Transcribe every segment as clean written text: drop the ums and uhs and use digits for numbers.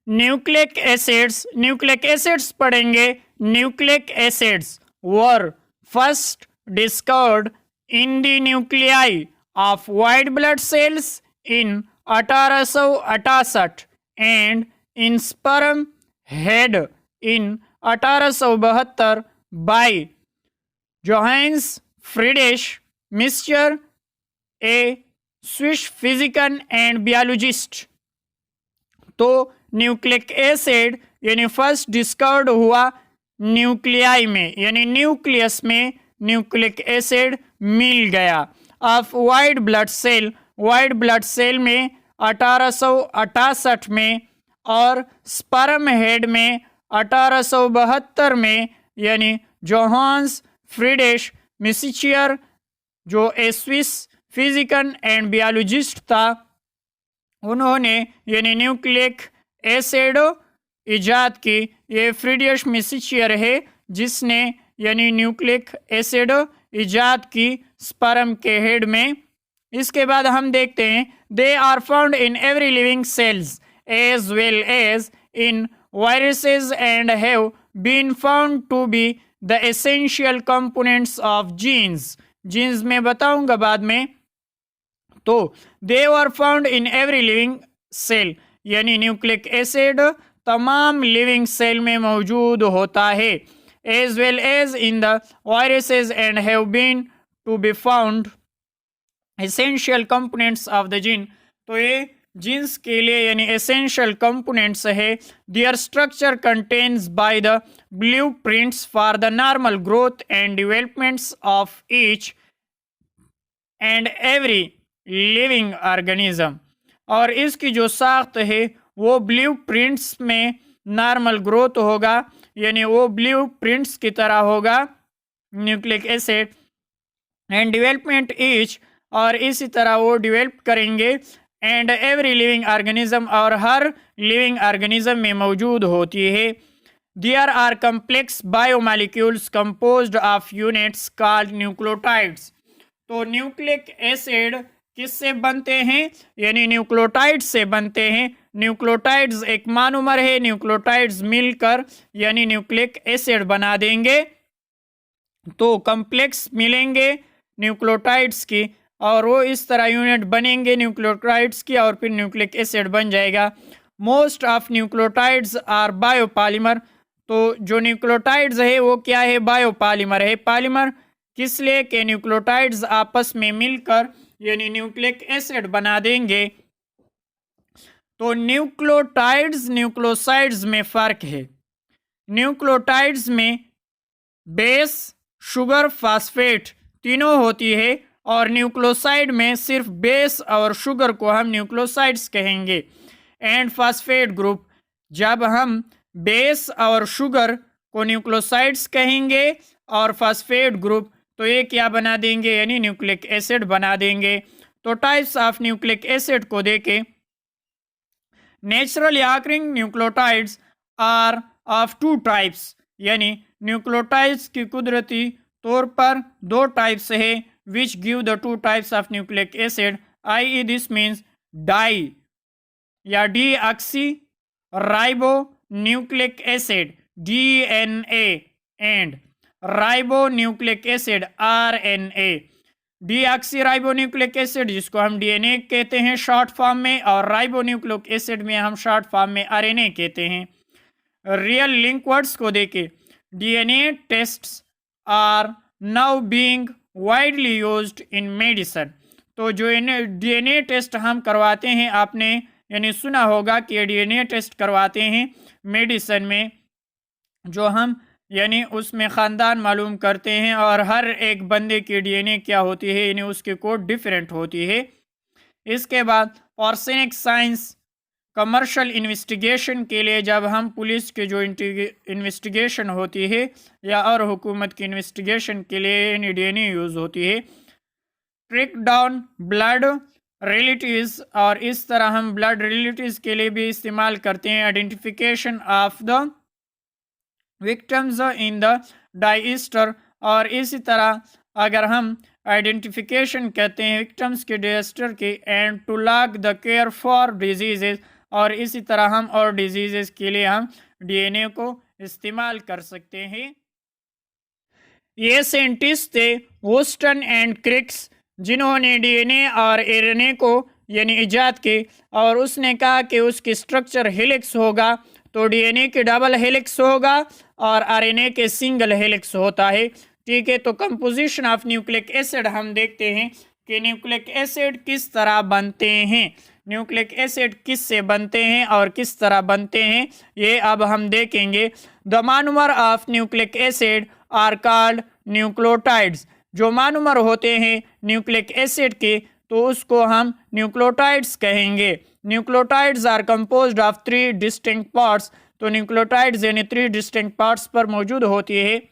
Nucleic acids पढ़ेंगे। Nucleic acids were first discovered in the nuclei of white blood cells in 1868 and in sperm head in 1872 by Johannes Friedrich Miescher, a Swiss physician and biologist. तो nucleic acid यानी first discovered हुआ nuclei में, यानी nucleus में nucleic acid मिल गया। Of white blood cell में 1868 में और स्पर्म हेड में 1872 में, यानी जोहान्स फ्रीडिश मिक्सचर जो ए स्विस फिजिकन एंड बायोलॉजिस्ट था, उन्होंने यानी न्यूक्लिक एसिड इजाद की। ये फ्रीडिश मिक्सचर है जिसने यानी न्यूक्लिक एसिड इजाद की स्पर्म के हेड में। इसके बाद हम देखते हैं they are found in every living cells as well as in viruses and have been found to be the essential components of genes. Genes में बताऊंगा बाद में। तो they are found in every living cell, यानी nucleic acid तमाम living cell में मौजूद होता है। As well as in the viruses and have been to be found essential components of the gene. तो ये जीन्स के लिए यानी एसेंशियल कंपोनेंट्स है। Their structure contains by the blueprints for the normal growth and developments of each and every living organism. और इसकी जो साख्त है वो ब्लू प्रिंट्स में नॉर्मल ग्रोथ होगा, यानी वो ब्लू प्रिंट्स की तरह होगा nucleic acid. And development each, और इसी तरह वो डेवलप करेंगे। एंड एवरी लिविंग ऑर्गेनिज्म, और हर लिविंग ऑर्गेनिज्म में मौजूद होती है। There are complex biomolecules composed of units called nucleotides. तो न्यूक्लिक एसिड किससे बनते हैं, यानी न्यूक्लियोटाइड्स से बनते हैं। न्यूक्लियोटाइड्स एक मोनोमर है, न्यूक्लियोटाइड्स मिलकर यानी न्यूक्लिक एसिड बना देंगे। तो कम्प्लेक्स मिलेंगे न्यूक्लियोटाइड्स की और वो इस तरह यूनिट बनेंगे न्यूक्लियोटाइड्स की, और फिर न्यूक्लिक एसिड बन जाएगा। Most of nucleotides are biopolymer. तो जो न्यूक्लियोटाइड्स है वो क्या है, बायोपॉलीमर है। पॉलीमर किस लिए कि न्यूक्लियोटाइड्स आपस में मिलकर यानी न्यूक्लिक एसिड बना देंगे। तो न्यूक्लियोटाइड्स न्यूक्लियोसाइड्स में फर्क है। न्यूक्लियोटाइड्स में बेस, शुगर, फास्फेट तीनों होती है, और न्यूक्लियोसाइड में सिर्फ बेस और शुगर को हम न्यूक्लियोसाइड्स कहेंगे। एंड फास्फेट ग्रुप, जब हम बेस और शुगर को न्यूक्लियोसाइड्स कहेंगे और फास्फेट ग्रुप, तो ये क्या बना देंगे, यानी न्यूक्लिक एसिड बना देंगे। तो टाइप्स ऑफ न्यूक्लिक एसिड को देखें। Naturally occurring nucleotides are of two types, यानी न्यूक्लियोटाइड्स की कुदरती तौर पर दो टाइप्स है। Which give the two types of nucleic acid, I this means डाई या D oxy ribo nucleic acid DNA and ribo nucleic acid RNA। Deoxy nucleic acid जिसको हम DNA कहते हैं शॉर्ट फॉर्म में, और राइबो न्यूक्लिक एसिड में हम शॉर्ट फॉर्म में RNA कहते हैं। रियल लिंक वर्ड्स को देखें। DNA tests are now being widely used in medicine. तो जो DNA टेस्ट हम करवाते हैं, आपने यानी सुना होगा कि DNA टेस्ट करवाते हैं मेडिसिन में, जो हम यानी उसमें ख़ानदान मालूम करते हैं, और हर एक बंदे की DNA क्या होती है, यानी उसकी कोड डिफरेंट होती है। इसके बाद फॉरेंसिक साइंस कमर्शियल इन्वेस्टिगेशन के लिए, जब हम पुलिस की जो इन्वेस्टिगेशन होती है या और हुकूमत की इन्वेस्टिगेशन के लिए DNA यूज़ होती है। ट्रिक डाउन ब्लड रिलेटिव्स, और इस तरह हम ब्लड रिलेटिव्स के लिए भी इस्तेमाल करते हैं। Identification of the victims in the diester, और इसी तरह अगर हम आइडेंटिफिकेशन कहते हैं विक्टिम्स के डाइस्टर की। And to log the care for diseases, और इसी तरह हम और डिजीजेस के लिए हम डीएनए को इस्तेमाल कर सकते हैं। ये साइंटिस्ट थे वोस्टन एंड क्रिक्स, जिन्होंने डीएनए और आरएनए को यानी इजाद की, और उसने कहा कि उसकी स्ट्रक्चर हेलिक्स होगा, तो डीएनए के डबल हेलिक्स होगा और आरएनए के सिंगल हेलिक्स होता है। ठीक है, तो कंपोजिशन ऑफ न्यूक्लिक एसिड हम देखते हैं कि न्यूक्लिक एसिड किस तरह बनते हैं, न्यूक्लिक एसिड किस से बनते हैं और किस तरह बनते हैं, ये अब हम देखेंगे। The monomer of nucleic acid are called nucleotides. जो मोनोमर होते हैं न्यूक्लिक एसिड के, तो उसको हम न्यूक्लियोटाइड्स कहेंगे। Nucleotides are composed of 3 distinct parts. तो न्यूक्लियोटाइड्स यानी 3 डिस्टिंक्ट पार्ट्स पर मौजूद होती है।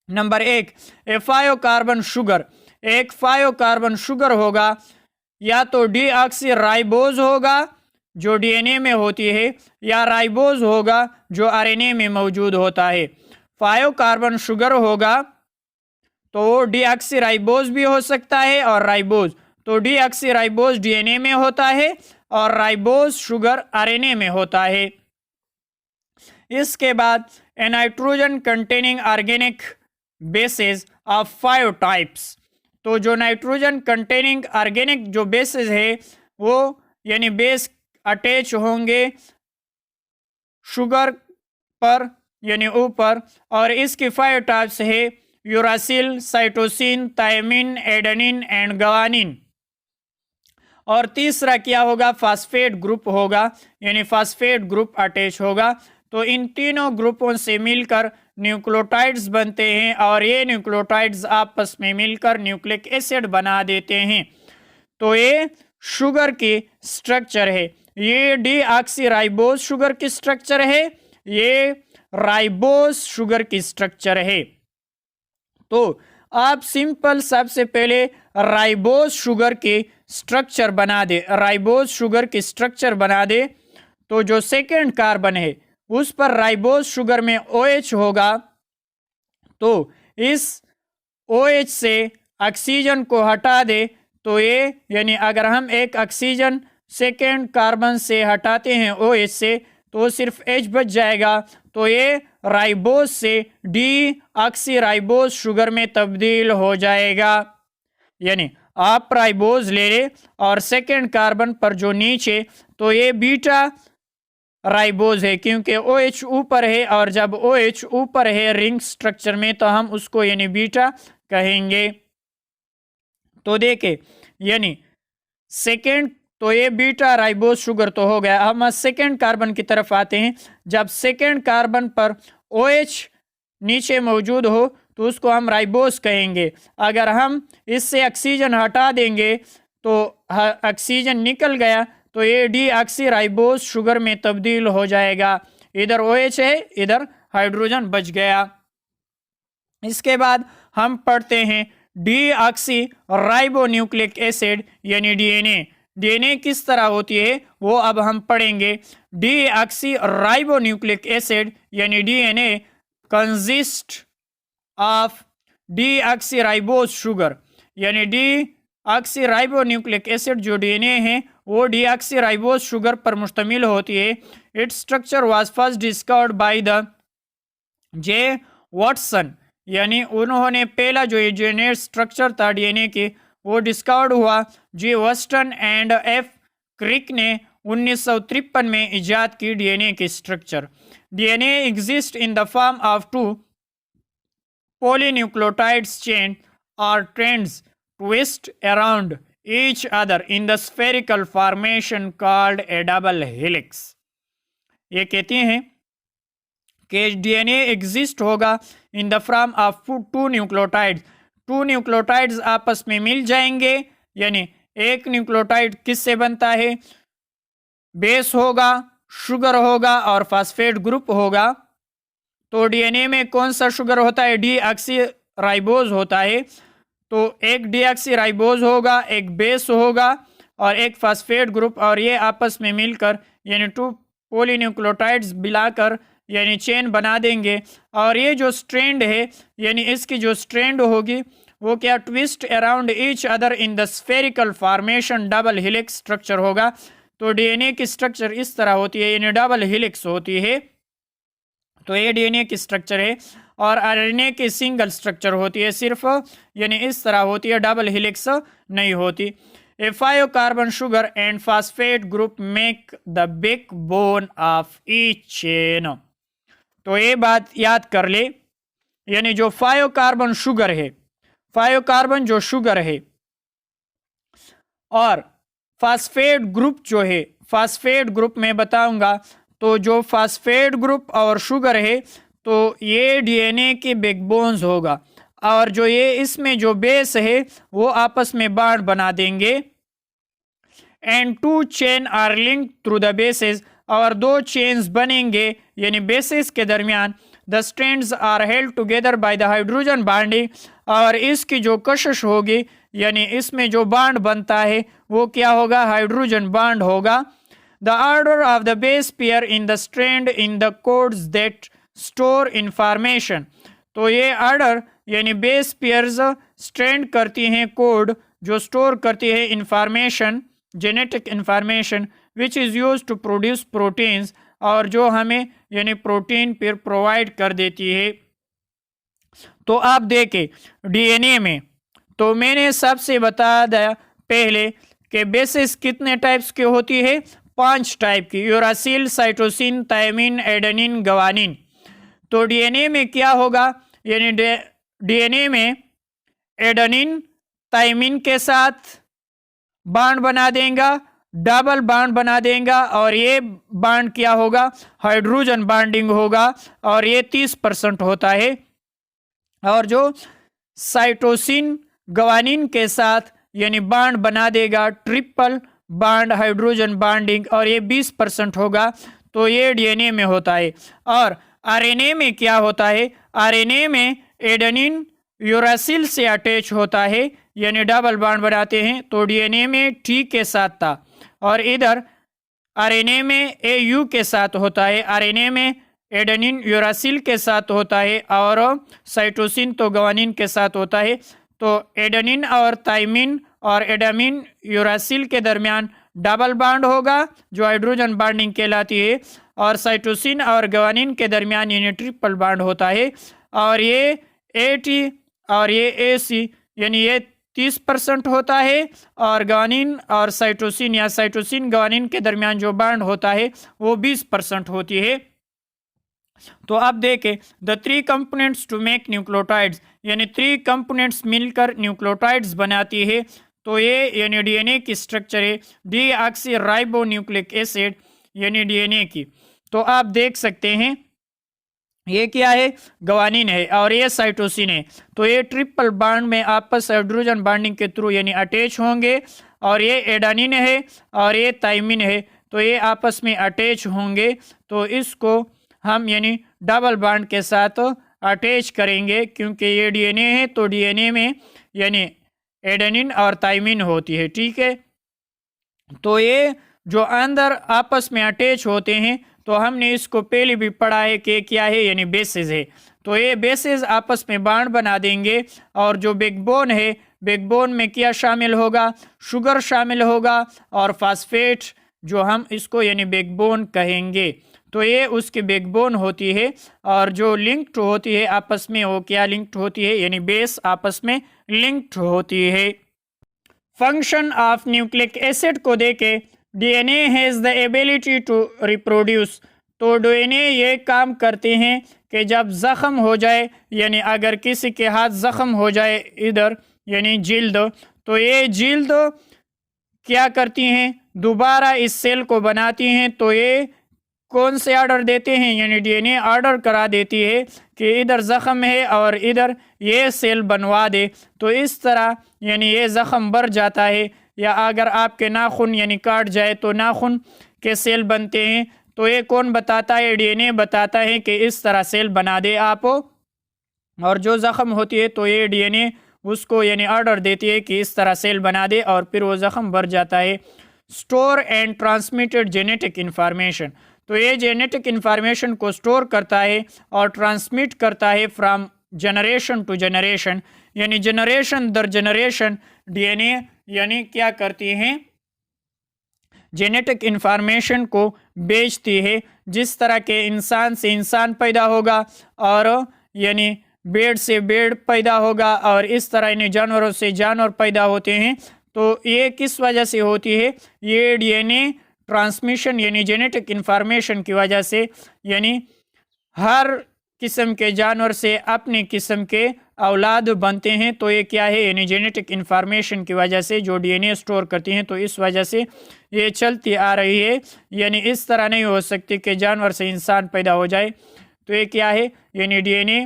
Number 1, a 5 carbon sugar. एक 5 कार्बन शुगर होगा, या तो डीऑक्सीराइबोज होगा जो डीएनए में होती है, या राइबोज होगा जो आरएनए में मौजूद होता है। 5 कार्बन शुगर होगा तो डीऑक्सीराइबोज भी हो सकता है और राइबोज। तो डीऑक्सीराइबोज डीएनए में होता है और राइबोज शुगर आरएनए में होता है। इसके बाद a nitrogen containing organic bases of 5 types. तो जो नाइट्रोजन कंटेनिंग ऑर्गेनिक जो बेसेस है वो यानी बेस अटैच होंगे शुगर पर यानी ऊपर, और इसकी 5 टाइप्स है uracil, cytosine, thymine, adenine and guanine. और तीसरा क्या होगा, फास्फेट ग्रुप होगा, यानी फास्फेट ग्रुप अटैच होगा। तो इन तीनों ग्रुपों से मिलकर न्यूक्लियोटाइड्स बनते हैं और ये न्यूक्लियोटाइड्स आपस में मिलकर न्यूक्लिक एसिड बना देते हैं। तो ये शुगर की स्ट्रक्चर है, ये डीऑक्सीराइबोज शुगर की स्ट्रक्चर है, ये राइबोज शुगर की स्ट्रक्चर है। तो आप सिंपल सबसे पहले राइबोज शुगर की स्ट्रक्चर बना दे, राइबोज शुगर की स्ट्रक्चर बना दे। तो जो सेकेंड कार्बन है उस पर राइबोज शुगर में OH होगा, तो इस OH से ऑक्सीजन को हटा दे, तो ये यानी अगर हम एक ऑक्सीजन सेकेंड कार्बन से हटाते हैं OH से, तो सिर्फ H बच जाएगा। तो ये राइबोज से डीऑक्सीराइबोज शुगर में तब्दील हो जाएगा। यानी आप राइबोज ले ले और सेकेंड कार्बन पर जो नीचे, तो ये बीटा राइबोज है, क्योंकि OH ऊपर है, और जब OH ऊपर है रिंग स्ट्रक्चर में तो हम उसको यानी बीटा कहेंगे। तो देखे यानी सेकेंड, तो ये बीटा राइबोज शुगर तो हो गया। हम सेकेंड कार्बन की तरफ आते हैं। जब सेकेंड कार्बन पर OH नीचे मौजूद हो तो उसको हम राइबोज कहेंगे। अगर हम इससे ऑक्सीजन हटा देंगे तो ऑक्सीजन निकल गया, तो ये डीऑक्सीराइबोज शुगर में तब्दील हो जाएगा। इधर OH है, इधर हाइड्रोजन बच गया। इसके बाद हम पढ़ते हैं डीऑक्सीराइबोन्यूक्लिक एसिड यानी डीएनए। डीएनए किस तरह होती है वो अब हम पढ़ेंगे। डीऑक्सीराइबोन्यूक्लिक एसिड यानी DNA consist of deoxyribose sugar, यानी डीऑक्सीराइबोन्यूक्लिक एसिड जो डीएनए है वो डीऑक्सीराइबोज शुगर पर मुश्तमिल होती है। Its structure was first discovered by the J Watson, यानी उन्होंने पहला जो जेनेट स्ट्रक्चर था डीएनए के वो डिस्कवर्ड हुआ जी वाटसन एंड एफ क्रिक ने 1953 में इजाद की डीएनए की structure. DNA exist in the form of 2 polynucleotides chain or trends twist around each other in the spherical formation called a double helix। ये कहते हैं कि डीएनए एग्जिस्ट होगा इन the form of 2 nucleotides. 2 nucleotides आपस में मिल जाएंगे, यानी एक न्यूक्लियोटाइड किससे बनता है, बेस होगा, शुगर होगा और फास्फेट ग्रुप होगा। तो डीएनए में कौन सा शुगर होता है, डीऑक्सीराइबोज होता है। तो एक डीऑक्सीराइबोज होगा, एक बेस होगा और एक फास्फेट ग्रुप, और ये आपस में मिलकर यानी 2 पॉलीन्यूक्लियोटाइड्स मिलाकर यानी चेन बना देंगे। और ये जो स्ट्रैंड है यानी इसकी जो स्ट्रैंड होगी वो क्या, twist around each other in the spherical formation double helix structure होगा। तो डीएनए की स्ट्रक्चर इस तरह होती है, यानी डबल हेलिक्स होती है। तो ये डीएनए की स्ट्रक्चर है। और आरएनए की सिंगल स्ट्रक्चर होती है सिर्फ, यानी इस तरह होती है, डबल हेलिक्स नहीं होती। ए 5 carbon sugar and phosphate group make the backbone of each chain. तो ये बात याद कर ले, यानी जो 5 कार्बन शुगर है, 5 कार्बन जो शुगर है, और फास्फेट ग्रुप जो है, फास्फेट ग्रुप में बताऊंगा। तो जो फास्फेट ग्रुप और शुगर है, तो ये डीएनए के बैकबोन्स होगा। और जो ये इसमें जो बेस है वो आपस में बांड बना देंगे। And 2 chain are link through the bases, और 2 चेन्स बनेंगे यानी बेसिस के दरमियान। The strands are held together by the hydrogen bonding, और इसकी जो कशिश होगी यानी इसमें जो बांड बनता है वो क्या होगा, हाइड्रोजन बांड होगा। The order of the base pair in the strand in the codes that store information. तो ये ऑर्डर यानी बेस पेयर्स स्ट्रैंड करती हैं कोड जो स्टोर करती है information, genetic information, which is use to produce proteins, और जो हमें यानी प्रोटीन फिर प्रोवाइड कर देती है। तो आप देखें डीएनए में, तो मैंने सबसे बता दिया पहले कि बेसिस कितने टाइप्स की होती है, 5 टाइप की, uracil, cytosine, thymine, adenine, guanine. तो डीएनए में क्या होगा, यानी डीएनए में एडेनिन थायमिन के साथ बांड बना देगा, डबल बांड बना देगा, और ये बांड क्या होगा, हाइड्रोजन बांडिंग होगा, और ये 30% होता है। और जो साइटोसिन ग्वानिन के साथ यानी बांड बना देगा, ट्रिपल बांड हाइड्रोजन बांडिंग, और ये 20% होगा। तो ये डीएनए में होता है। और आरएनए में क्या होता है, आरएनए में एडेनिन यूरासिल से अटैच होता है यानी डबल बांड बनाते हैं। तो डीएनए में टी के साथ था, और इधर आरएनए में एयू के साथ होता है। आरएनए में एडेनिन यूरासिल के साथ होता है, और साइटोसिन तो ग्वानिन के साथ होता है। तो एडेनिन और थायमिन और एडामिन यूरासिल के दरमियान डबल बांड होगा जो हाइड्रोजन बांडिंग कहलाती है, और साइटोसिन और ग्वानिन के दरमियान यानी ट्रिपल बांड होता है। और ये एटी और ये एसी यानी ये 30% होता है, और ग्वानिन और साइटोसिन या साइटोसिन ग्वानिन के दरमियान जो बांड होता है वो 20% होती है। तो आप देखें the 3 components to make nucleotides, यानी 3 कंपोनेंट्स मिलकर न्यूक्लियोटाइड्स बनाती है। तो ये यानी डीएनए की स्ट्रक्चर है डीऑक्सी राइबो न्यूक्लिक एसिड यानी डीएनए की। तो आप देख सकते हैं ये क्या है, ग्वानिन है, और ये साइटोसिन है। तो ये ट्रिपल बांड में आपस हाइड्रोजन बांडिंग के थ्रू यानी अटैच होंगे, और ये एडेनिन है और ये थायमिन है, तो ये आपस में अटैच होंगे। तो इसको हम यानी डबल बांड के साथ अटैच करेंगे, क्योंकि ये डीएनए है तो डीएनए में यानी एडेनिन और थायमिन होती है, ठीक है। तो ये जो अंदर आपस में अटैच होते हैं, तो हमने इसको पहले भी पढ़ा है कि क्या है, यानी बेसिस है। तो ये बेसिस आपस में बांड बना देंगे, और जो बैकबोन है, बैकबोन में क्या शामिल होगा, शुगर शामिल होगा, और फास्फेट जो हम इसको यानी बैकबोन कहेंगे। तो ये उसकी बैकबोन होती है, और जो लिंक्ड होती है आपस में वो क्या लिंक्ड होती है, यानी बेस आपस में लिंक्ड होती है। फंक्शन ऑफ न्यूक्लिक एसिड को देके, DNA has the ability to reproduce. तो डीएनए ये काम करते हैं कि जब ज़ख़म हो जाए, यानी अगर किसी के हाथ ज़ख़म हो जाए इधर यानी जिल्द, तो ये जिल्द क्या करती हैं, दोबारा इस सेल को बनाती हैं। तो ये कौन से ऑर्डर देते हैं, यानी डीएनए ऑर्डर करा देती है कि इधर ज़ख़म है और इधर ये सेल बनवा दे। तो इस तरह यानी ये ज़ख़म बढ़ जाता है, या अगर आपके नाखून यानी काट जाए तो नाखून के सेल बनते हैं। तो ये कौन बताता है, डीएनए बताता है कि इस तरह सेल बना दे आप। और जो ज़ख़म होती है तो ये डीएनए उसको यानी ऑर्डर देती है कि इस तरह सेल बना दे, और फिर वो ज़ख़म बढ़ जाता है। Store and transmitted genetic information. तो ये जेनेटिक इन्फॉर्मेशन को स्टोर करता है और ट्रांसमिट करता है फ्रॉम जनरेशन टू जनरेशन, यानी जनरेशन दर जनरेशन डीएनए यानी क्या करती हैं, जेनेटिक इंफॉर्मेशन को बेचती है। जिस तरह के इंसान से इंसान पैदा होगा और यानी भेड़ से भेड़ पैदा होगा और इस तरह यानी जानवरों से जानवर पैदा होते हैं, तो ये किस वजह से होती है? ये डीएनए ट्रांसमिशन यानी जेनेटिक इंफॉर्मेशन की वजह से, यानी हर किस्म के जानवर से अपनी किस्म के औलाद बनते हैं। तो ये क्या है? यानी जेनेटिक इंफॉर्मेशन की वजह से जो डीएनए स्टोर करती हैं, तो इस वजह से ये चलती आ रही है। यानी इस तरह नहीं हो सकती कि जानवर से इंसान पैदा हो जाए। तो ये क्या है? यानी डीएनए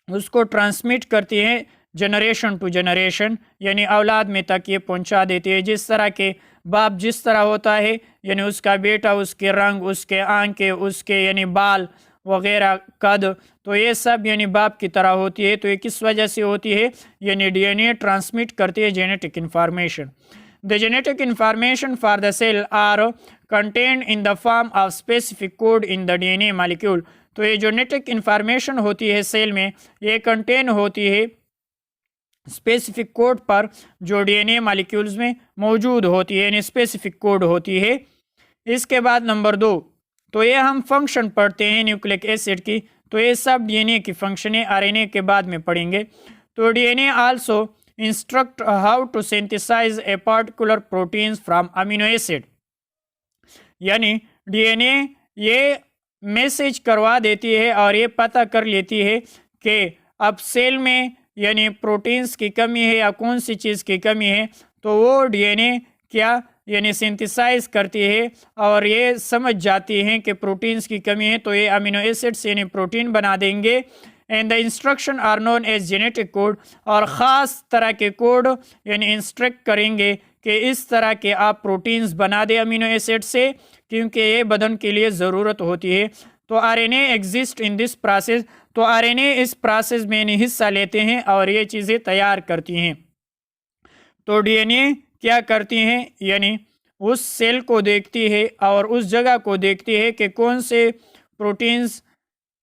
उसको ट्रांसमिट करती है जनरेशन टू जनरेशन, यानी औलाद में तक ये पहुंचा देती है। जिस तरह के बाप जिस तरह होता है, यानी उसका बेटा, उसके रंग, उसके आंखें, उसके यानी बाल वगैरह, कद, तो ये सब यानी बाप की तरह होती है। तो ये किस वजह से होती है? यानी डीएनए ट्रांसमिट करती है genetic information. The genetic information for the cell are contained in the form of specific code in the DNA molecule. तो ये जेनेटिक इंफॉर्मेशन होती है सेल में, ये कंटेन होती है स्पेसिफिक कोड पर जो डीएनए मॉलिक्यूल्स में मौजूद होती है, यानी स्पेसिफिक कोड होती है। इसके बाद नंबर 2, तो ये हम फंक्शन पढ़ते हैं न्यूक्लिक एसिड की। तो ये सब डीएनए की फंक्शन है, आरएनए के बाद में पढ़ेंगे। तो DNA also instruct how to synthesise a particular proteins from amino acid. यानी डीएनए ये मैसेज करवा देती है और ये पता कर लेती है कि अब सेल में यानी प्रोटीन्स की कमी है या कौन सी चीज़ की कमी है। तो वो डीएनए क्या यानी सिंथेसाइज करती है और ये समझ जाती हैं कि प्रोटीन्स की कमी है, तो ये अमीनो एसिड्स यानी प्रोटीन बना देंगे। And the instruction are known as genetic code, और ख़ास तरह के कोड यानी इंस्ट्रक्ट करेंगे कि इस तरह के आप प्रोटीन्स बना दें अमीनो एसिड से, क्योंकि ये बदन के लिए ज़रूरत होती है। तो RNA exist in this process, तो आरएनए इस प्रोसेस में हिस्सा लेते हैं और ये चीज़ें तैयार करती हैं। तो डीएनए क्या करती हैं? यानी उस सेल को देखती है और उस जगह को देखती है कि कौन से प्रोटीन्स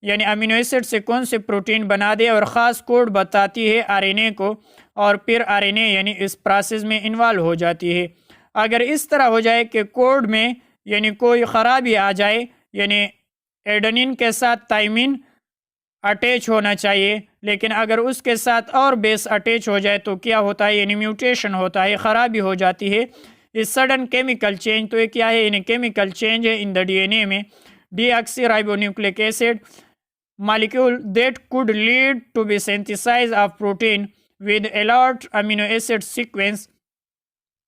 यानी अमीनो एसिड से कौन से प्रोटीन बना दे, और ख़ास कोड बताती है आरएनए को, और फिर आरएनए यानी इस प्रोसेस में इन्वॉल्व हो जाती है। अगर इस तरह हो जाए कि कोड में यानी कोई ख़राबी आ जाए, यानी एडेनिन के साथ थाइमिन अटैच होना चाहिए, लेकिन अगर उसके साथ और बेस अटैच हो जाए तो क्या होता है? यानी म्यूटेशन होता है, ख़राबी हो जाती है। इस सडन केमिकल चेंज, तो ये क्या है? यानी केमिकल चेंज है इन द डीएनए में। Deoxyribonucleic acid molecule that could lead to be synthesis of protein with alert amino acid sequence।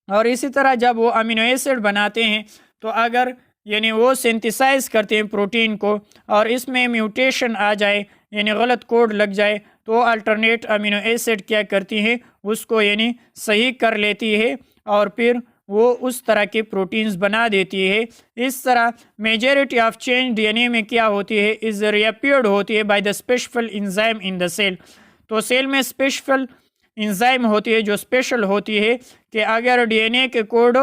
और इसी तरह जब वो अमीनो एसिड बनाते हैं, तो अगर यानी वो सिंथेसाइज करते हैं प्रोटीन को और इसमें म्यूटेशन आ जाए यानी गलत कोड लग जाए, तो अल्टरनेट अमीनो एसिड क्या करती हैं? उसको यानी सही कर लेती है और फिर वो उस तरह के प्रोटीन्स बना देती है। इस तरह मेजॉरिटी ऑफ चेंज डीएनए में क्या होती है? इज रिअपियर्ड होती है by the special enzyme in the cell. तो सेल में स्पेशल इंजाइम होती है जो स्पेशल होती है कि अगर डीएनए के कोड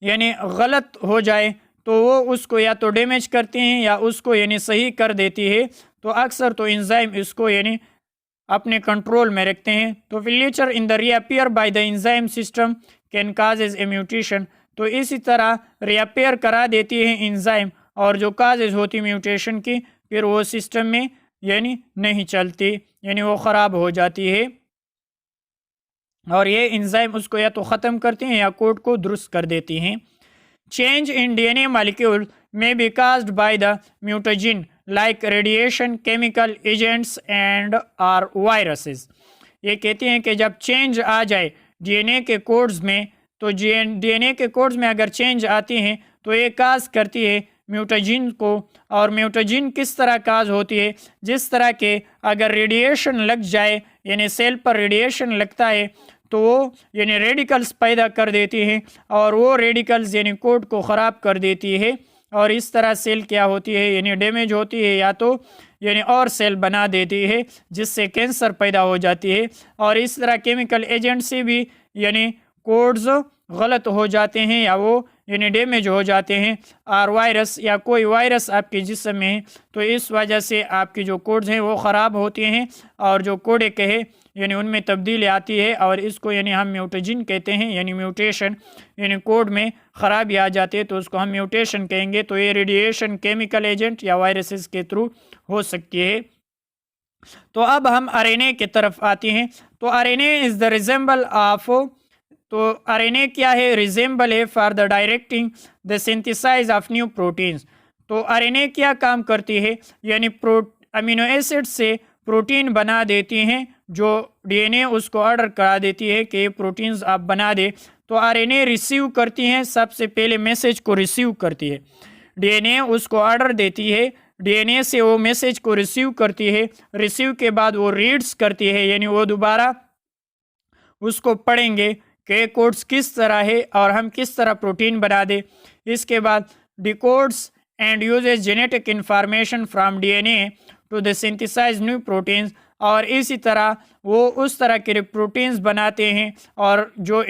यानी गलत हो जाए तो वो उसको या तो डैमेज करती हैं या उसको यानी सही कर देती है। तो अक्सर तो इंजाइम इसको यानी अपने कंट्रोल में रखते हैं। तो failure in the reappear by the enzyme system can causes A mutation. तो इसी तरह रीअपियर करा देती है इंजाइम, और जो काजेज होती म्यूटेशन की, फिर वो सिस्टम में यानी नहीं चलती, यानी वो ख़राब हो जाती है और ये इंजाइम उसको या तो ख़त्म करती हैं या कोड को दुरुस्त कर देती हैं। Change in DNA molecule may be caused by the mutagen like radiation, chemical agents and or viruses। ये कहती हैं कि जब चेंज आ जाए डीएनए के कोड्स में, तो डीएनए के कोड्स में अगर चेंज आती हैं तो ये काज करती है म्यूटाजिन को। और म्यूटाजिन किस तरह काज होती है? जिस तरह के अगर रेडिएशन लग जाए यानी सेल पर रेडिएशन लगता है तो वो यानी रेडिकल्स पैदा कर देती हैं और वो रेडिकल्स यानी कोड को ख़राब कर देती है, और इस तरह सेल क्या होती है यानी डैमेज होती है या तो यानी और सेल बना देती है जिससे कैंसर पैदा हो जाती है। और इस तरह केमिकल एजेंट से भी यानी कोड्स गलत हो जाते हैं या वो यानी डैमेज हो जाते हैं, और वायरस या कोई वायरस आपके जिस्म में है, तो इस वजह से आपकी जो कोड्स हैं वो ख़राब होती हैं और जो कोडेक है यानी उनमें तब्दीली आती है, और इसको यानी हम म्यूटेजन कहते हैं, यानी म्यूटेशन, यानी कोड में ख़राबी आ जाती है तो उसको हम म्यूटेशन कहेंगे। तो ये रेडिएशन केमिकल एजेंट या वायरसेस के थ्रू हो सकती है। तो अब हम आरएनए की तरफ आते हैं। तो RNA is the resemble of, तो आरएनए क्या है, रिजेंबल है for the directing the synthesize of new proteins. तो आरएनए क्या काम करती है, यानी अमीनो एसिड से प्रोटीन बना देती हैं, जो डीएनए उसको ऑर्डर करा देती है कि ये प्रोटीन्स आप बना दे। तो आरएनए रिसीव करती हैं, सबसे पहले मैसेज को रिसीव करती है, डीएनए उसको ऑर्डर देती है, डीएनए से वो मैसेज को रिसीव करती है, रिसीव के बाद वो रीड्स करती है, यानी वो दोबारा उसको पढ़ेंगे कि कोड्स किस तरह है और हम किस तरह प्रोटीन बना दे। इसके बाद decodes and uses genetic information from DNA to the synthesize new proteins, और इसी तरह वो उस तरह के प्रोटीन्स बनाते हैं और जो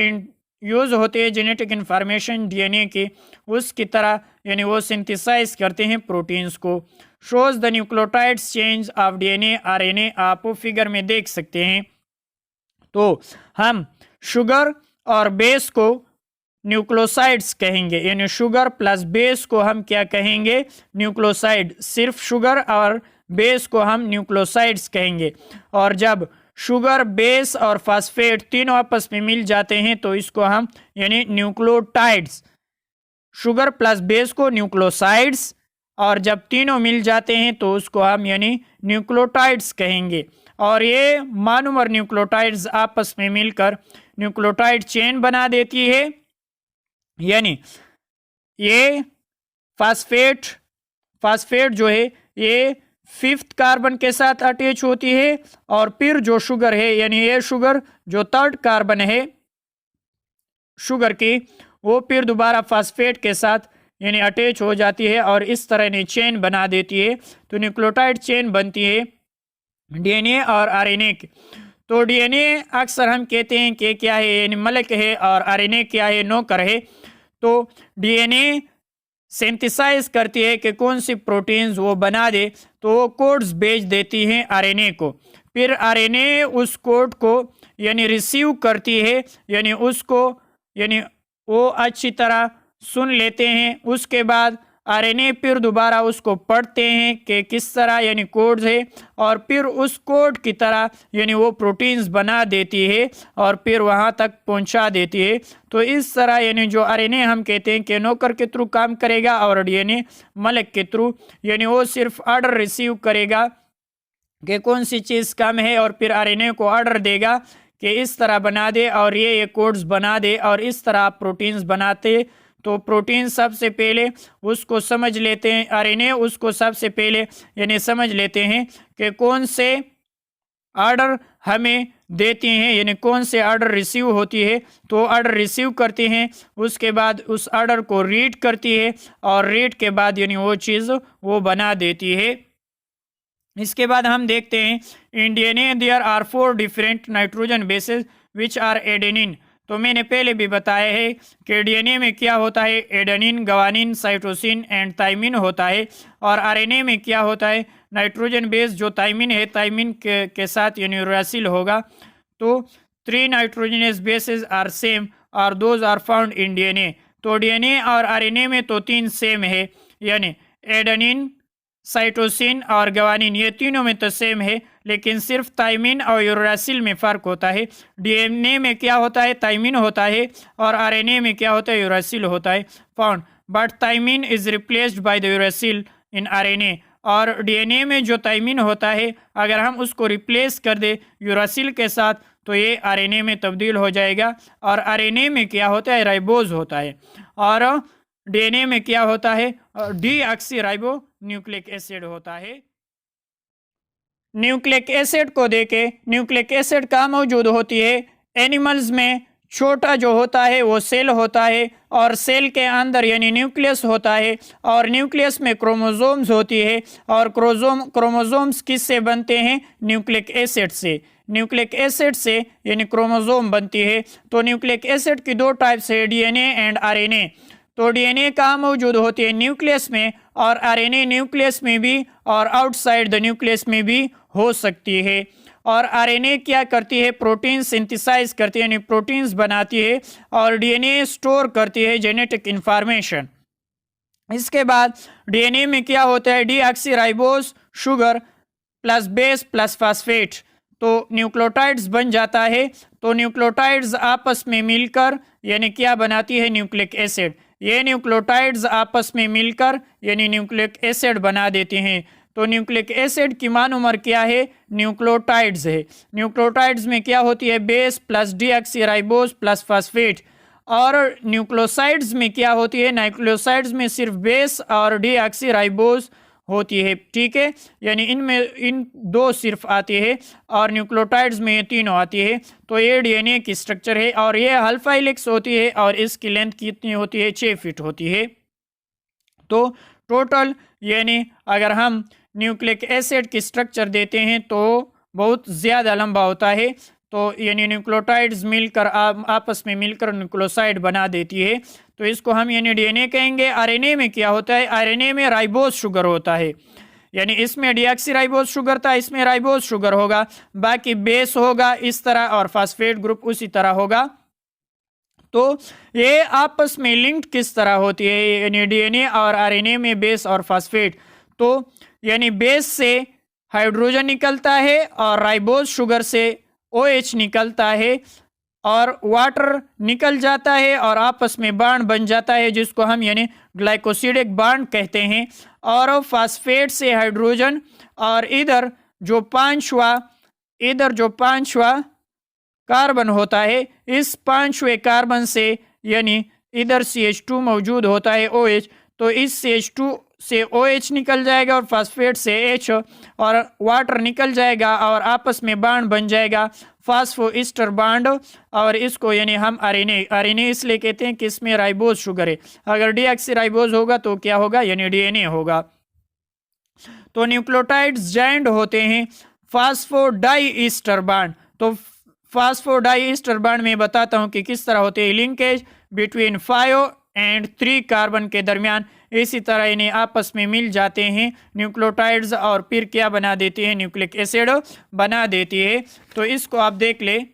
यूज़ होते हैं जेनेटिक इंफॉर्मेशन डीएनए की उसकी तरह, यानी वो सिंथेसाइज करते हैं प्रोटीन्स को। Shows the nucleotides change of DNA RNA, आप फिगर में देख सकते हैं। तो हम शुगर और बेस को न्यूक्लियोसाइड्स कहेंगे, यानी शुगर प्लस बेस को हम क्या कहेंगे, न्यूक्लियोसाइड। सिर्फ शुगर और बेस को हम न्यूक्लियोसाइड्स कहेंगे। और जब शुगर, बेस और फास्फेट तीनों आपस में मिल जाते हैं तो इसको हम यानी न्यूक्लियोटाइड्स, शुगर प्लस बेस को न्यूक्लियोसाइड्स, और जब तीनों मिल जाते हैं तो उसको हम यानी न्यूक्लियोटाइड्स कहेंगे। और ये मोनोमर न्यूक्लियोटाइड्स आपस में मिलकर न्यूक्लियोटाइड चेन बना देती है, यानी ये फास्फेट जो है ये 5th कार्बन के साथ अटैच होती है, और फिर जो शुगर है यानी ये शुगर जो 3rd कार्बन है शुगर की, वो फिर दोबारा फास्फेट के साथ यानी अटैच हो जाती है और इस तरह ने चेन बना देती है। तो न्यूक्लियोटाइड चेन बनती है डीएनए और आरएनए की। तो डीएनए अक्सर हम कहते हैं कि क्या है, यानी मलक है, और आरएनए क्या है, नौकर है। तो डीएनए सिंथेसाइज करती है कि कौन सी प्रोटीन्स वो बना दे, तो वो कोड्स भेज देती हैं आरएनए को, फिर आरएनए उस कोड को यानी रिसीव करती है, यानी उसको यानी वो अच्छी तरह सुन लेते हैं। उसके बाद आरएनए फिर दोबारा उसको पढ़ते हैं कि किस तरह यानी कोड्स है, और फिर उस कोड की तरह यानी वो प्रोटीन्स बना देती है और फिर वहाँ तक पहुँचा देती है। तो इस तरह यानी जो आरएनए हम कहते हैं कि नौकर के थ्रू काम करेगा, और डीएनए मलक के थ्रू यानी वो सिर्फ ऑर्डर रिसीव करेगा कि कौन सी चीज़ कम है, और फिर आरएनए को ऑर्डर देगा कि इस तरह बना दे और ये कोड्स बना दे, और इस तरह आप प्रोटीन्स बनाते। तो प्रोटीन सबसे पहले उसको समझ लेते हैं, आरएनए उसको सबसे पहले यानी समझ लेते हैं कि कौन से ऑर्डर हमें देती हैं, यानी कौन से ऑर्डर रिसीव होती है, तो ऑर्डर रिसीव करते हैं। उसके बाद उस ऑर्डर को रीड करती है, और रीड के बाद यानी वो चीज़ वो बना देती है। इसके बाद हम देखते हैं in DNA there are 4 different nitrogen bases which are adenine. तो मैंने पहले भी बताया है कि डीएनए में क्या होता है, adenine, guanine, cytosine and thymine होता है, और आरएनए में क्या होता है, नाइट्रोजन बेस जो थाइमिन है, थाइमिन के साथ यानी यूरासिल होगा। तो 3 नाइट्रोजनस बेसेस आर सेम और those are found in DNA. तो डीएनए और आरएनए में तो 3 सेम है, यानी एडेनिन, साइटोसिन और ग्वानिन, ये तीनों में तो सेम है, लेकिन सिर्फ थाइमिन और यूरासिल में फ़र्क होता है। डीएनए में क्या होता है, थाइमिन होता है, और आरएनए में क्या होता है, यूरासिल होता है found, but thymine is replaced by the uracil in RNA. और डीएनए में जो थाइमिन होता है अगर हम उसको रिप्लेस कर दे यूरासिल के साथ तो ये आरएनए में तब्दील हो जाएगा। और आरएनए में क्या होता है, राइबोज होता है, और डीएनए में क्या होता है, डीऑक्सी न्यूक्लिक एसिड होता है। न्यूक्लिक एसिड को देके, न्यूक्लिक एसिड कहाँ मौजूद होती है, एनिमल्स में छोटा जो होता है वो सेल होता है, और सेल के अंदर यानी न्यूक्लियस होता है, और न्यूक्लियस में क्रोमोसोम्स होती है, और क्रोमोसोम्स किससे बनते हैं, न्यूक्लिक एसिड से। न्यूक्लिक एसिड से यानी क्रोमोसोम बनती है। तो न्यूक्लिक एसिड की दो टाइप्स है, डीएनए एंड आरएनए। तो डीएनए कहाँ मौजूद होती है? न्यूक्लियस में, और आरएनए न्यूक्लियस में भी और आउटसाइड द न्यूक्लियस में भी हो सकती है। और आरएनए क्या करती है? प्रोटीन सिंथेसाइज करती है, यानी प्रोटीन्स बनाती है, और डीएनए स्टोर करती है जेनेटिक इंफॉर्मेशन। इसके बाद डीएनए में क्या होता है? Deoxyribose sugar plus base plus phosphate, तो न्यूक्लियोटाइड्स बन जाता है। तो न्यूक्लियोटाइड्स आपस में मिलकर यानी क्या बनाती है? Nucleic acid. ये न्यूक्लियोटाइड्स आपस में मिलकर यानी न्यूक्लिक एसिड बना देते हैं। तो न्यूक्लिक एसिड की मानोमर क्या है? न्यूक्लियोटाइड्स है। न्यूक्लियोटाइड्स में क्या होती है? Base plus deoxyribose plus phosphate. और न्यूक्लियोसाइड्स में क्या होती है? न्यूक्लियोसाइड्स में सिर्फ बेस और डीऑक्सीराइबोज होती है, ठीक है, यानी इनमें इन दो सिर्फ आती है और न्यूक्लियोटाइड्स में ये तीनों आती है। तो ये डीएनए की स्ट्रक्चर है, और ये अल्फा हेलिक्स होती है, और इसकी लेंथ कितनी होती है? 6 फीट होती है। तो टोटल यानी अगर हम न्यूक्लिक एसिड की स्ट्रक्चर देते हैं तो बहुत ज़्यादा लंबा होता है। तो यानी न्यूक्लियोटाइड्स मिलकर आपस में मिलकर न्यूक्लियोसाइड बना देती है। तो इसको हम यानी डीएनए कहेंगे। आरएनए में क्या होता है? आरएनए में राइबोज शुगर होता है, यानी इसमें डीऑक्सीराइबोज शुगर था, इसमें राइबोज शुगर होगा, बाकी बेस होगा इस तरह और फास्फेट ग्रुप उसी तरह होगा। तो ये आपस में लिंक्ड किस तरह होती है? यानी डीएनए और आरएनए में बेस और फास्फेट। तो यानी बेस से हाइड्रोजन निकलता है और राइबोज शुगर से OH निकलता है, और वाटर निकल जाता है और आपस में बांड बन जाता है, जिसको हम यानी ग्लाइकोसिडिक बांड कहते हैं। और फास्फेट से हाइड्रोजन, और इधर जो पांचवा कार्बन होता है, इस पांचवें कार्बन से यानी इधर CH2 मौजूद होता है OH, तो इस CH2 से OH निकल जाएगा और फास्फेट से H, और वाटर निकल जाएगा और आपस में बांड बन जाएगा फास्फो ईस्टर बांड, और इसको यानी हम आरएनए इसलिए कहते हैं कि इसमें राइबोज शुगर है। अगर डीऑक्सीराइबोज होगा तो क्या होगा? यानी डीएनए होगा। तो न्यूक्लियोटाइड्स जॉइंट होते हैं फास्फोडाई ईस्टर बांड। तो फास्फोडाई ईस्टर बांड में बताता हूं कि किस तरह होते हैं। लिंकेज बिटवीन 5 एंड 3 कार्बन के दरमियान इसी तरह इन्हें आपस में मिल जाते हैं न्यूक्लियोटाइड्स, और फिर क्या बना देती है? न्यूक्लिक एसिड बना देती है। तो इसको आप देख ले।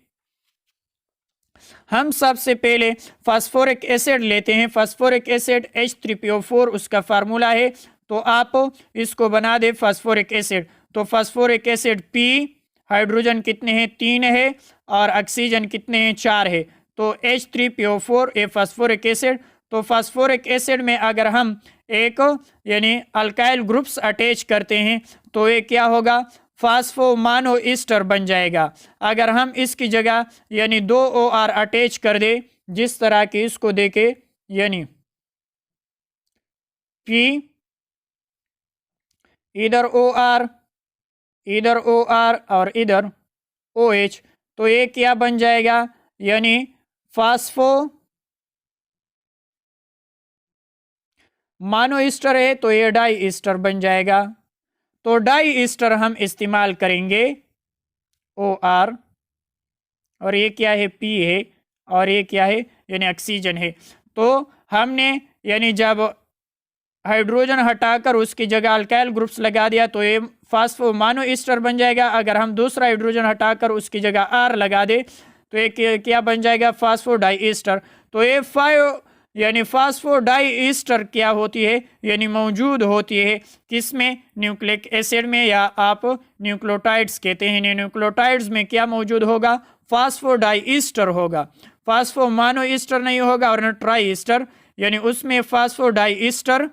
हम सबसे पहले फास्फोरिक एसिड लेते हैं। फास्फोरिक एसिड H3PO4 उसका फार्मूला है। तो आप इसको बना दे फास्फोरिक एसिड। तो फास्फोरिक एसिड P, हाइड्रोजन कितने हैं? 3 है, और ऑक्सीजन कितने हैं? 4 है। तो H3PO4 ये फास्फोरिक एसिड। तो फास्फोरिक एसिड में अगर हम एक यानी अल्काइल ग्रुप्स अटैच करते हैं तो ये क्या होगा? फास्फोमानो ईस्टर बन जाएगा। अगर हम इसकी जगह यानी 2 OR अटैच कर दे, जिस तरह की इसको देके, यानी P इधर OR और इधर OH, तो ये क्या बन जाएगा? यानी फास्फो मानो ईस्टर है, तो ये डाई ईस्टर बन जाएगा। तो डाई ईस्टर हम इस्तेमाल करेंगे OR, और ये क्या है? P है, और ये क्या है? यानी ऑक्सीजन है। तो हमने यानी जब हाइड्रोजन हटाकर उसकी जगह अल्काइल ग्रुप्स लगा दिया तो ये फास्फो मानो ईस्टर बन जाएगा। अगर हम दूसरा हाइड्रोजन हटाकर उसकी जगह R लगा दे तो ये क्या बन जाएगा? फास्फोडाई ईस्टर। तो ये 5 यानी फास्फोडाई ईस्टर क्या होती है? यानी मौजूद होती है किसमें? न्यूक्लिक एसिड में, या आप न्यूक्लियोटाइड्स कहते हैं। न्यूक्लियोटाइड्स में क्या मौजूद होगा? फास्फोडाई ईस्टर होगा, फास्फो मानो ईस्टर नहीं होगा, और न ट्राई ईस्टर, यानी उसमें फास्फोडाई ईस्टर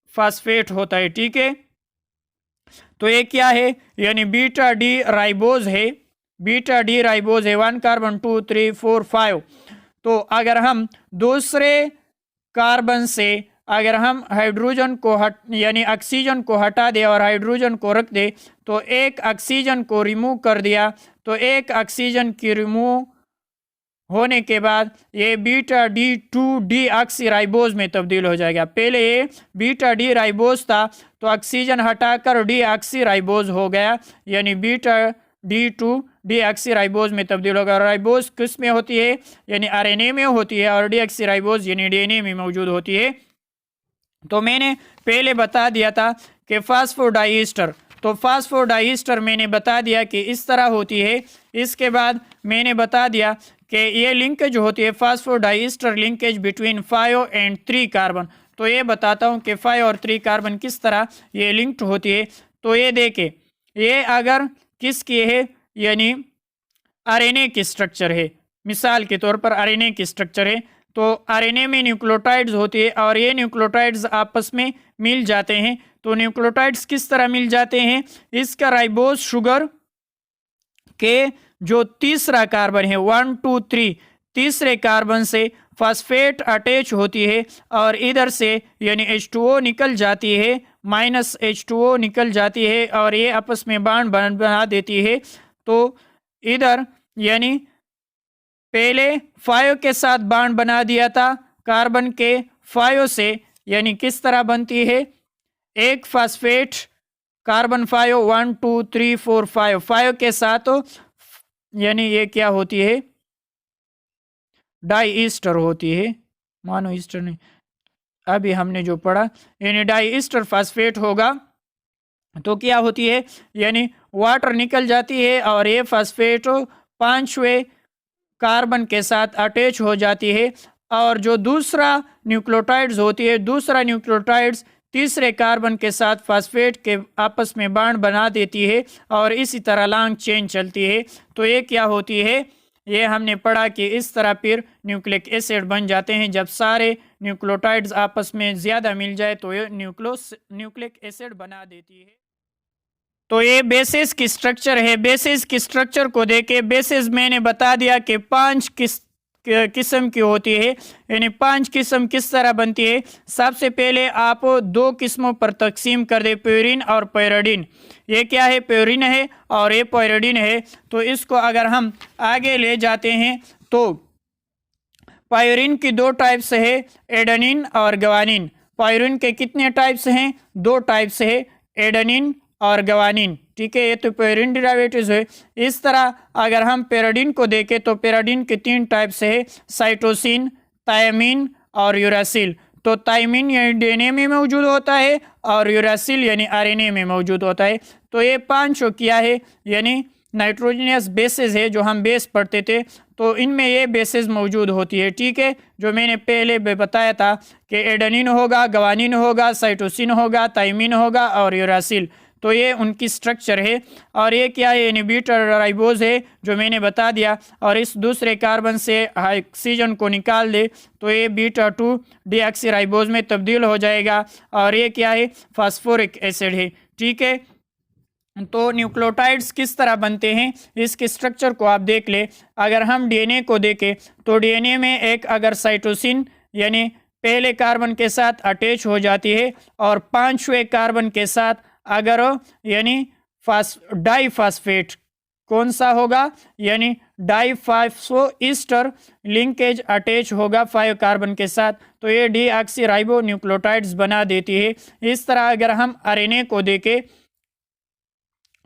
फास्फेट होता है, ठीक है। तो ये क्या है? यानी बीटा डी राइबोज है, बीटा डी राइबोज है। 1 कार्बन 2 3 4 5। तो अगर हम दूसरे कार्बन से अगर हम हाइड्रोजन को यानी ऑक्सीजन को हटा दे और हाइड्रोजन को रख दे, तो एक ऑक्सीजन को रिमूव कर दिया, तो एक ऑक्सीजन की रिमूव होने के बाद ये beta D 2 D oxy ribose में तब्दील हो जाएगा। पहले ये बीटा डी राइबोज था, तो ऑक्सीजन हटाकर डी ऑक्सी राइबोज हो गया, यानी बीटा D2 डीऑक्सीराइबोज में तब्दील होगा। राइबोज किस में होती है, यानी आरएनए में होती है, और डीऑक्सीराइबोज यानी डीएनए में मौजूद होती है। तो मैंने पहले बता दिया था कि फास्फोडाइस्टर, तो फास्फोडाइस्टर मैंने बता दिया कि इस तरह होती है। इसके बाद मैंने बता दिया कि ये लिंकेज होती है, phosphodiester linkage between 5 and 3 carbon. तो ये बताता हूँ कि 5 और 3 कार्बन किस तरह ये लिंक्ड होती है। तो ये देखे, ये अगर किसकी है, यानी आरएनए की स्ट्रक्चर है, मिसाल के तौर पर आरएनए की स्ट्रक्चर है, तो आरएनए में न्यूक्लियोटाइड्स होती है और ये न्यूक्लियोटाइड्स आपस में मिल जाते हैं। तो न्यूक्लियोटाइड्स किस तरह मिल जाते हैं, इसका राइबोज शुगर के जो तीसरा कार्बन है 1 2 3, तीसरे कार्बन से फास्फेट अटैच होती है और इधर से यानी H2O निकल जाती है, माइनस H2O निकल जाती है और ये आपस में बॉन्ड बना देती है। तो इधर यानी पहले 5 के साथ बॉन्ड बना दिया था कार्बन के 5 से, यानी किस तरह बनती है, एक फास्फेट कार्बन 5 1 2 3 4 5 के साथ, यानी ये क्या होती है, डाई ईस्टर होती है, मानो ईस्टर नहीं, अभी हमने जो पढ़ा, यानी डाई ईस्टर फास्फेट होगा। तो क्या होती है, यानी वाटर निकल जाती है और ये फास्फेट 5वें कार्बन के साथ अटैच हो जाती है और जो दूसरा न्यूक्लियोटाइड्स होती है, दूसरा न्यूक्लियोटाइड्स तीसरे कार्बन के साथ फास्फेट के आपस में बॉन्ड बना देती है और इसी तरह लॉन्ग चेन चलती है। तो ये क्या होती है, ये हमने पढ़ा कि इस तरह फिर न्यूक्लिक एसिड बन जाते हैं। जब सारे न्यूक्लियोटाइड्स आपस में ज़्यादा मिल जाए तो ये न्यूक्लिक एसिड बना देती है। तो ये बेसिस की स्ट्रक्चर है। बेसिस की स्ट्रक्चर को देखे, बेसिस मैंने बता दिया कि 5 किस्म की होती है, यानी 5 किस्म किस तरह बनती है। सबसे पहले आप 2 किस्मों पर तकसीम कर दे, प्यूरिन और पैरिडीन। ये क्या है, प्यूरिन है और ये पैरिडीन है। तो इसको अगर हम आगे ले जाते हैं तो प्यूरिन की 2 टाइप्स है, एडेनिन और ग्वानिन। प्यूरिन के कितने टाइप्स हैं, 2 टाइप्स है, एडेनिन और ग्वानिन, ठीक है। ये तो प्यूरिन डेरिवेटिव्स है। इस तरह अगर हम पैरिडीन को देखें तो पैरिडीन के 3 टाइप्स है, साइटोसिन, थायमिन और यूरासिल। तो थायमिन यानी डीएनए में मौजूद होता है और यूरासिल यानी आरएनए में मौजूद होता है। तो ये 5 क्या है, यानी नाइट्रोजनियस बेसेस है, जो हम बेस पढ़ते थे, तो इनमें ये बेसेस मौजूद होती है, ठीक है। जो मैंने पहले बताया था कि एडेनिन होगा, ग्वानिन होगा, साइटोसिन होगा, थायमिन होगा और यूरासिल। तो ये उनकी स्ट्रक्चर है। और ये क्या है, यानी बीटा राइबोज है, जो मैंने बता दिया। और इस दूसरे कार्बन से ऑक्सीजन को निकाल दे तो ये बीटा 2 डीऑक्सीराइबोज में तब्दील हो जाएगा और ये क्या है, फास्फोरिक एसिड है, ठीक है। तो न्यूक्लियोटाइड्स किस तरह बनते हैं, इसके स्ट्रक्चर को आप देख ले। अगर हम डीएनए को देखें तो डीएनए में एक अगर साइटोसिन यानी पहले कार्बन के साथ अटैच हो जाती है और 5वें कार्बन के साथ अगर यानी डाईफास्फेट कौन सा होगा, यानी डाईफास्फोईस्टर लिंकेज अटैच होगा 5 कार्बन के साथ, तो ये डीऑक्सीराइबो न्यूक्लियोटाइड्स बना देती है। इस तरह अगर हम आरएनए को देखें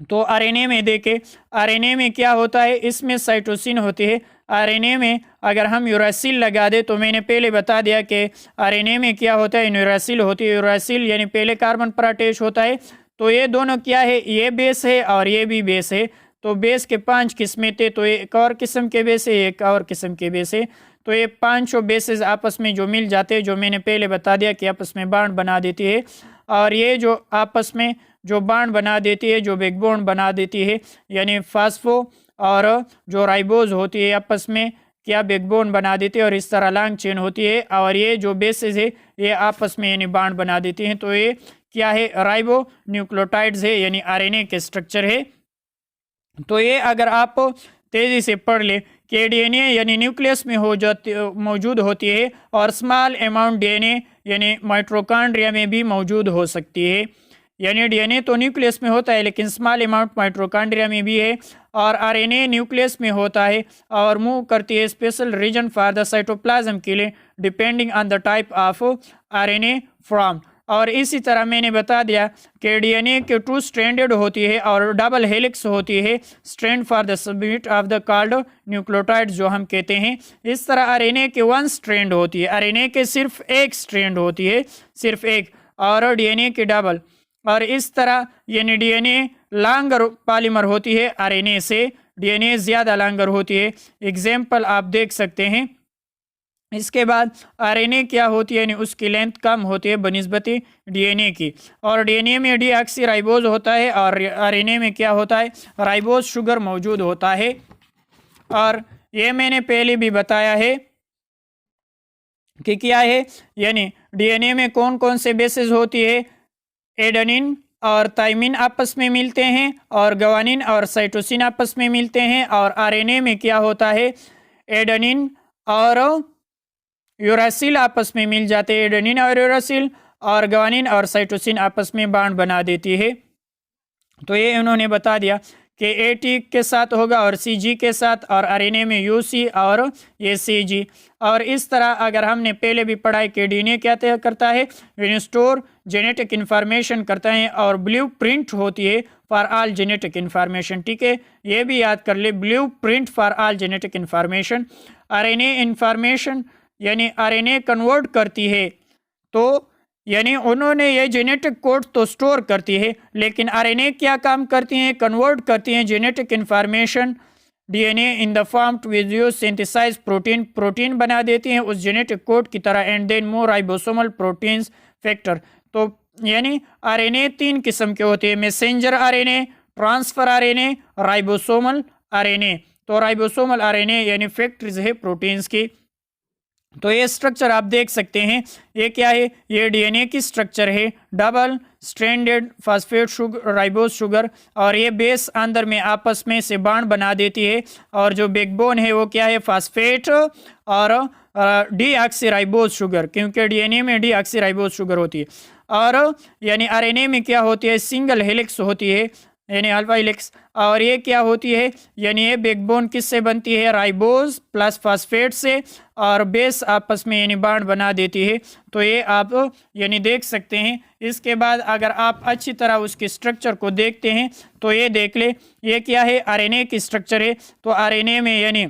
तो आरएनए में देखें, आरएनए में क्या होता है, इसमें साइटोसिन होती है। आरएनए में अगर हम यूरासिल लगा दे तो मैंने पहले बता दिया कि आरएनए में क्या होता है, यूरासिल होती है। यूरासिल यानी पहले कार्बन पर अटैच होता है। तो ये दोनों क्या है, ये बेस है और ये भी बेस है। तो बेस के 5 किस्में थे, तो एक और किस्म के बेस है, एक और किस्म के बेस है। तो ये 5 बेसेस आपस में जो मिल जाते हैं, जो मैंने पहले बता दिया कि आपस में बॉन्ड बना देती है। और ये जो आपस में जो बॉन्ड बना देती है, जो बैकबोन बना देती है, यानी फास्फो और जो राइबोज होती है आपस में क्या बैकबोन बना देती है और इस तरह लॉन्ग चेन होती है। और ये जो बेसेस है ये आपस में यानी बॉन्ड बना देती हैं। तो ये क्या है, राइबो न्यूक्लियोटाइड्स है, यानी आरएनए के स्ट्रक्चर है। तो ये अगर आप तेजी से पढ़ ले कि डीएनए यानी न्यूक्लियस में मौजूद होती है और स्मॉल अमाउंट डीएनए यानी माइटोकॉन्ड्रिया में भी मौजूद हो सकती है। यानी डीएनए तो न्यूक्लियस में होता है लेकिन स्मॉल अमाउंट माइटोकॉन्ड्रिया में भी है। और आरएनए न्यूक्लियस में होता है और मूव करती है special region for the cytoplasm के लिए depending on the type of RNA form. और इसी तरह मैंने बता दिया कि डीएनए के 2 स्ट्रैंडेड होती है और डबल हेलिक्स होती है, strand for the submit of the called nucleotide जो हम कहते हैं। इस तरह आरएनए के 1 स्ट्रैंड होती है, आरएनए के सिर्फ एक स्ट्रैंड होती है, सिर्फ एक, और डीएनए की डबल। और इस तरह यानी डीएनए लॉन्गर पॉलीमर होती है, आरएनए से डीएनए ज़्यादा लॉन्गर होती है। एग्जाम्पल आप देख सकते हैं। इसके बाद आरएनए क्या होती है, यानी उसकी लेंथ कम होती है बनिस्बती डीएनए की, और डीएनए में डीऑक्सीराइबोज होता है और आरएनए में क्या होता है, राइबोज शुगर मौजूद होता है। और ये मैंने पहले भी बताया है कि क्या है, यानी डीएनए में कौन कौन से बेसेस होती है, एडेनिन और थाइमिन आपस में मिलते हैं, और ग्वानिन और साइटोसिन आपस में मिलते हैं। और आरएनए में क्या होता है, एडेनिन और यूरासिल आपस में मिल जाते हैं, एडेनिन और यूरासिल, और ग्वानिन और साइटोसिन आपस में बॉन्ड बना देती है। तो ये उन्होंने बता दिया कि एटी के साथ होगा और सीजी के साथ, और आरएनए में यूसी और ये सीजी। और इस तरह अगर हमने पहले भी पढ़ा कि डीएनए क्या तय करता है, स्टोर जेनेटिक इन्फॉर्मेशन करता है, और ब्लू प्रिंट होती है फॉर ऑल जेनेटिक इन्फॉर्मेशन। ठीक है, ये भी याद कर ले, blue print for all genetic information. RNA information यानी आरएनए कन्वर्ट करती है, तो यानी उन्होंने ये जेनेटिक कोड तो स्टोर करती है, लेकिन आरएनए क्या काम करती हैं, कन्वर्ट करती हैं genetic information DNA in the form to use synthesize protein, protein बना देती हैं उस जेनेटिक कोड की तरह, and then more ribosomal proteins factor. तो यानी आरएनए 3 किस्म के होते हैं, messenger RNA, transfer RNA, ribosomal RNA. तो राइबोसोमल आरएनए यानी फैक्टरीज है प्रोटीन्स की। तो ये स्ट्रक्चर आप देख सकते हैं, ये क्या है, ये डीएनए की स्ट्रक्चर है, double stranded phosphate sugar, ribose sugar, और ये बेस अंदर में आपस में से बॉन्ड बना देती है, और जो बैकबोन है वो क्या है, फास्फेट और डीऑक्सीराइबोज शुगर, क्योंकि डीएनए में डीऑक्सीराइबोज शुगर होती है। और यानी आरएनए में क्या होती है, सिंगल हेलिक्स होती है, यानी अल्फा हेलिक्स। और ये क्या होती है, यानी ये बैकबोन किससे बनती है, राइबोज प्लस फास्फेट से, और बेस आपस में यानी बॉन्ड बना देती है। तो ये आप यानी देख सकते हैं। इसके बाद अगर आप अच्छी तरह उसके स्ट्रक्चर को देखते हैं तो ये देख ले, ये क्या है, आरएनए की स्ट्रक्चर है। तो आरएनए में यानी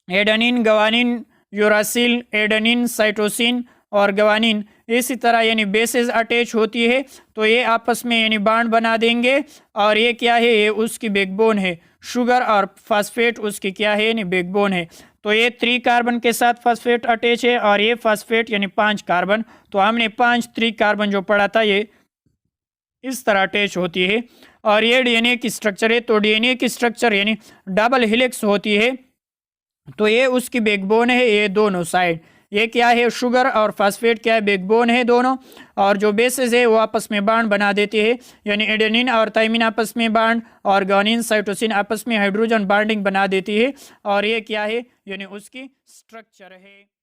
adenine, guanine, uracil, adenine, cytosine और ग्वानिन, इसी तरह यानी बेसेस अटैच होती है, तो ये आपस में यानी बॉन्ड बना देंगे। और ये क्या है, ये उसकी बैकबोन है, शुगर और फास्फेट उसकी क्या है, यानी बैकबोन है। तो ये 3 कार्बन के साथ फास्फेट अटैच है, और ये फास्फेट यानी 5 कार्बन। तो हमने 5 3 कार्बन जो पढ़ा था, ये इस तरह अटैच होती है। और ये डीएनए की स्ट्रक्चर है। तो डीएनए की स्ट्रक्चर यानी डबल हेलिक्स होती है, तो ये उसकी बैकबोन है, ये दोनों साइड। ये क्या है, शुगर और फास्फेट क्या है, बैकबोन है दोनों, और जो बेसेस है वो आपस में बॉन्ड बना देती है, यानी एडेनिन और थाइमिन आपस में बॉन्ड, और ग्वानिन साइटोसिन आपस में हाइड्रोजन बॉन्डिंग बना देती है। और ये क्या है, यानी उसकी स्ट्रक्चर है।